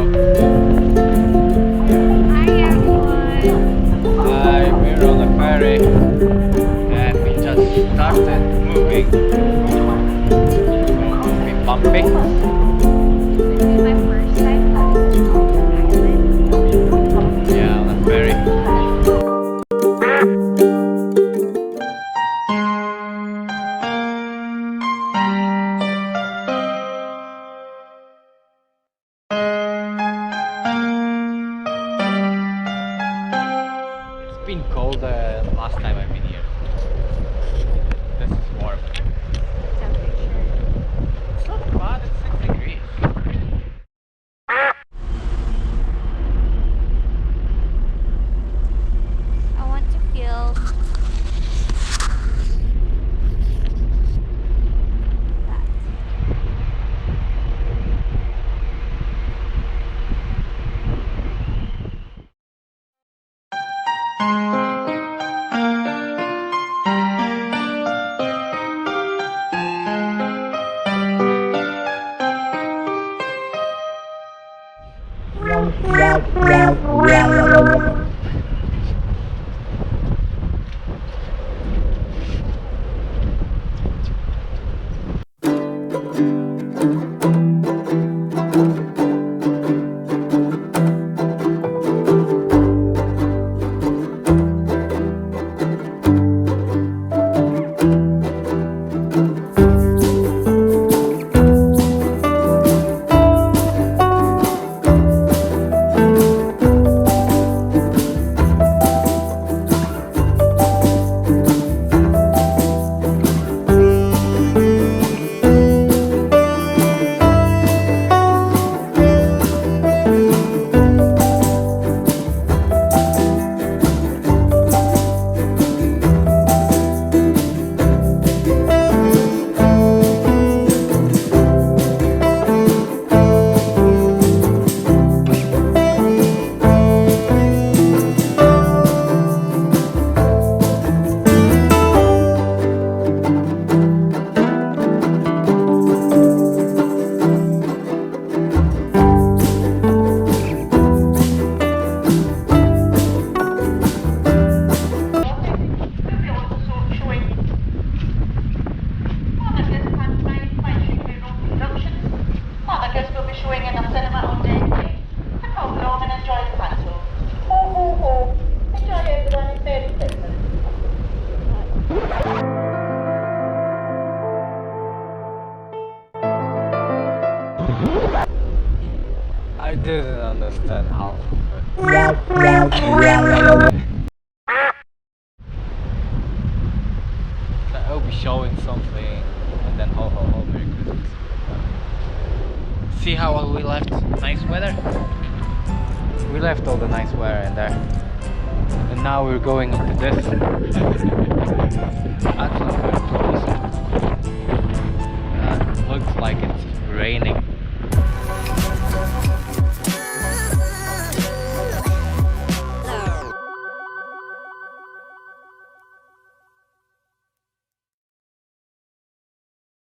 Hi everyone! Hi, we're on the ferry and we just started moving. It's a bit bumpy. This is my first time coming to Ireland. Yeah, on the ferry. It's been cold last time I've been here. This is warm. Temperature. It's not bad, it's 6 degrees. I want to feel that. I didn't understand how. I'll be showing something and then ho ho ho, Merry Christmas. See how we left nice weather? We left all the nice weather in there. And now we're going into this. Actually, looks like it's raining.